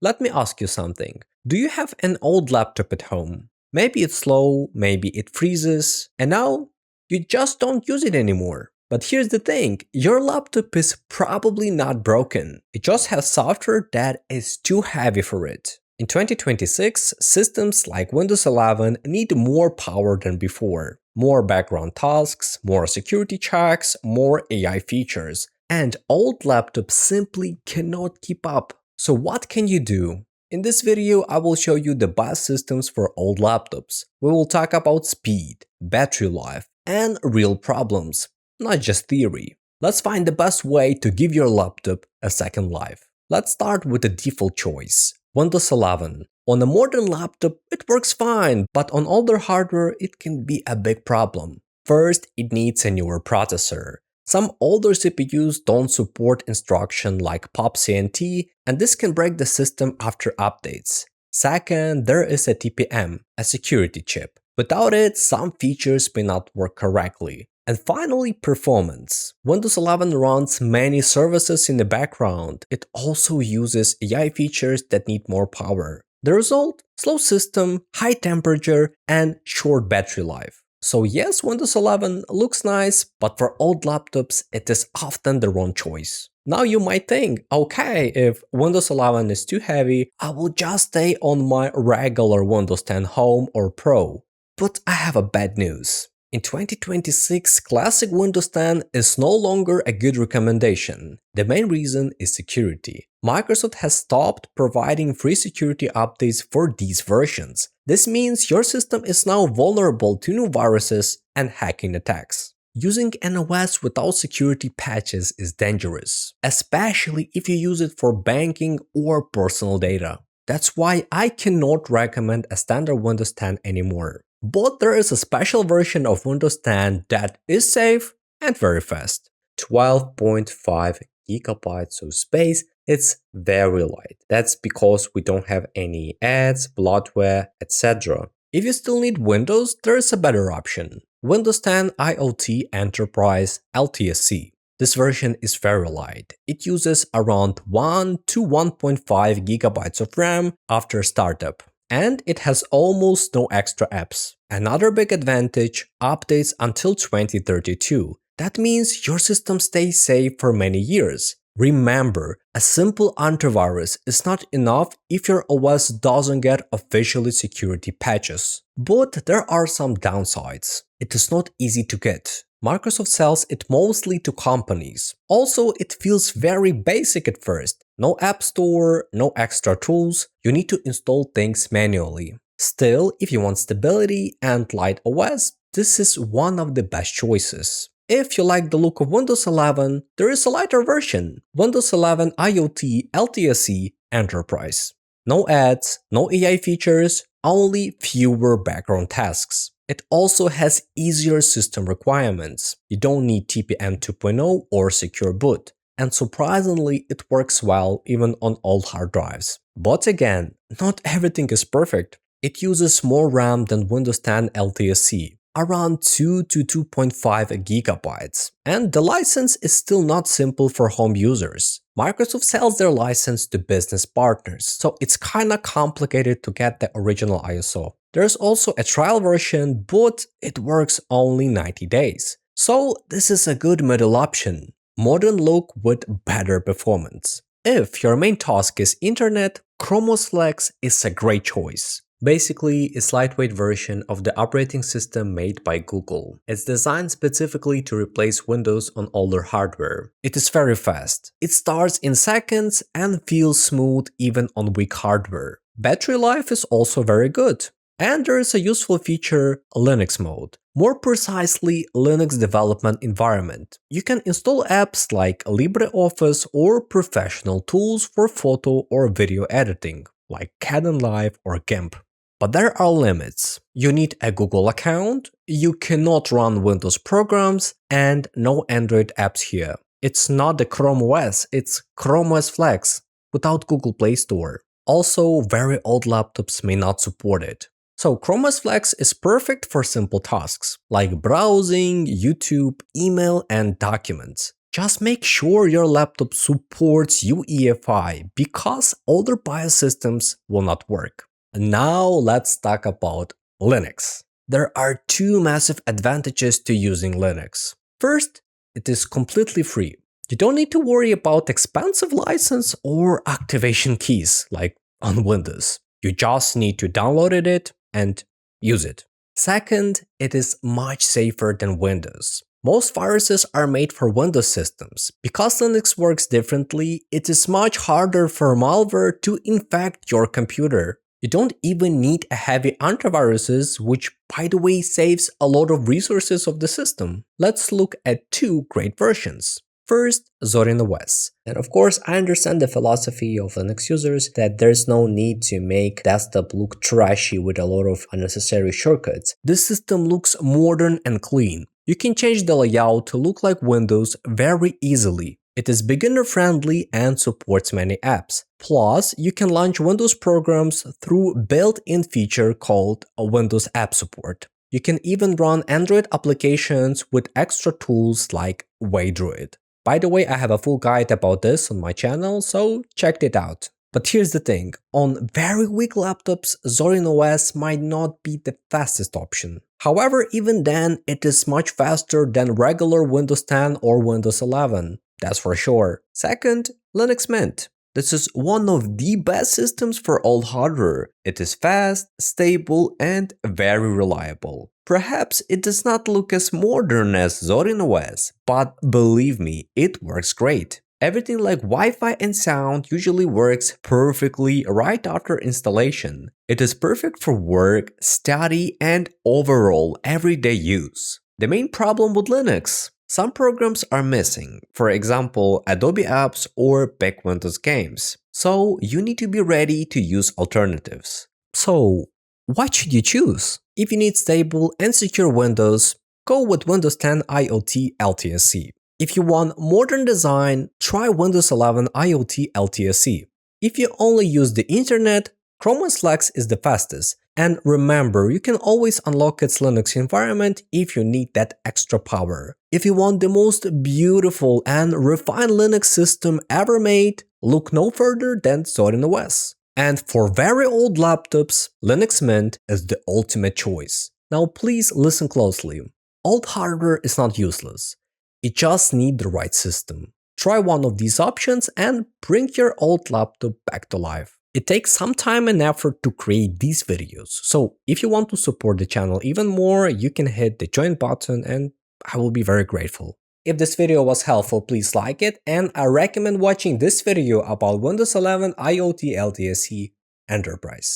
Let me ask you something. Do you have an old laptop at home? Maybe it's slow, maybe it freezes, and now you just don't use it anymore. But here's the thing, your laptop is probably not broken. It just has software that is too heavy for it. In 2026, systems like Windows 11 need more power than before. More background tasks, more security checks, more AI features. And old laptops simply cannot keep up. So what can you do? In this video, I will show you the best systems for old laptops. We will talk about speed, battery life, and real problems, not just theory. Let's find the best way to give your laptop a second life. Let's start with the default choice, Windows 11. On a modern laptop, it works fine, but on older hardware, it can be a big problem. First, it needs a newer processor. Some older CPUs don't support instruction like POP-CNT, and this can break the system after updates. Second, there is a TPM, a security chip. Without it, some features may not work correctly. And finally, performance. Windows 11 runs many services in the background. It also uses AI features that need more power. The result? Slow system, high temperature, and short battery life. So yes, Windows 11 looks nice, but for old laptops, it is often the wrong choice. Now you might think, okay, if Windows 11 is too heavy, I will just stay on my regular Windows 10 Home or Pro. But I have a bad news. In 2026, classic Windows 10 is no longer a good recommendation. The main reason is security. Microsoft has stopped providing free security updates for these versions. This means your system is now vulnerable to new viruses and hacking attacks. Using an OS without security patches is dangerous, especially if you use it for banking or personal data. That's why I cannot recommend a standard Windows 10 anymore. But there is a special version of Windows 10 that is safe and very fast. 12.5 gigabytes of space, it's very light. That's because we don't have any ads, bloatware, etc. If you still need Windows, there is a better option. Windows 10 IoT Enterprise LTSC. This version is very light. It uses around 1 to 1.5 gigabytes of RAM after startup. And it has almost no extra apps. Another big advantage, updates until 2032. That means your system stays safe for many years. Remember, a simple antivirus is not enough if your OS doesn't get officially security patches. But there are some downsides. It is not easy to get. Microsoft sells it mostly to companies. Also, it feels very basic at first. No app store, no extra tools, you need to install things manually. Still, if you want stability and light OS, this is one of the best choices. If you like the look of Windows 11, there is a lighter version, Windows 11 IoT LTSC Enterprise. No ads, no AI features, only fewer background tasks. It also has easier system requirements. You don't need TPM 2.0 or secure boot. And surprisingly, it works well even on old hard drives. But again, not everything is perfect. It uses more RAM than Windows 10 LTSC, around 2 to 2.5 gigabytes. And the license is still not simple for home users. Microsoft sells their license to business partners, so it's kinda complicated to get the original ISO. There's also a trial version, but it works only 90 days. So this is a good middle option. Modern look with better performance. If your main task is internet, Chrome OS Flex is a great choice. Basically, it's a lightweight version of the operating system made by Google. It's designed specifically to replace Windows on older hardware. It is very fast. It starts in seconds and feels smooth even on weak hardware. Battery life is also very good. And there is a useful feature, Linux mode. More precisely, Linux development environment. You can install apps like LibreOffice or professional tools for photo or video editing, like Canon Live or GIMP. But there are limits. You need a Google account, you cannot run Windows programs, and no Android apps here. It's not the Chrome OS, it's Chrome OS Flex, without Google Play Store. Also, very old laptops may not support it. So Chrome OS Flex is perfect for simple tasks, like browsing, YouTube, email, and documents. Just make sure your laptop supports UEFI because older BIOS systems will not work. Now let's talk about Linux. There are two massive advantages to using Linux. First, it is completely free. You don't need to worry about expensive license or activation keys like on Windows. You just need to download it and use it. Second, it is much safer than Windows. Most viruses are made for Windows systems. Because Linux works differently, it is much harder for malware to infect your computer. You don't even need a heavy antiviruses, which by the way saves a lot of resources of the system. Let's look at two great versions. First, Zorin OS. And of course, I understand the philosophy of Linux users that there's no need to make desktop look trashy with a lot of unnecessary shortcuts. This system looks modern and clean. You can change the layout to look like Windows very easily. It is beginner-friendly and supports many apps. Plus, you can launch Windows programs through built-in feature called a Windows App Support. You can even run Android applications with extra tools like Waydroid. By the way, I have a full guide about this on my channel, so check it out. But here's the thing, on very weak laptops, Zorin OS might not be the fastest option. However, even then, it is much faster than regular Windows 10 or Windows 11. That's for sure. Second, Linux Mint. This is one of the best systems for old hardware. It is fast, stable, and very reliable. Perhaps it does not look as modern as Zorin OS, but believe me, it works great. Everything like Wi-Fi and sound usually works perfectly right after installation. It is perfect for work, study, and overall everyday use. The main problem with Linux: some programs are missing, for example Adobe apps or back Windows games, so you need to be ready to use alternatives. So, what should you choose? If you need stable and secure Windows, go with Windows 10 IoT LTSC. If you want modern design, try Windows 11 IoT LTSC. If you only use the internet, Chrome OS Flex is the fastest. And remember, you can always unlock its Linux environment if you need that extra power. If you want the most beautiful and refined Linux system ever made, look no further than Zorin OS. And for very old laptops, Linux Mint is the ultimate choice. Now please listen closely. Old hardware is not useless. You just need the right system. Try one of these options and bring your old laptop back to life. It takes some time and effort to create these videos, so if you want to support the channel even more, you can hit the join button and I will be very grateful. If this video was helpful, please like it, and I recommend watching this video about Windows 11 IoT LTSC Enterprise.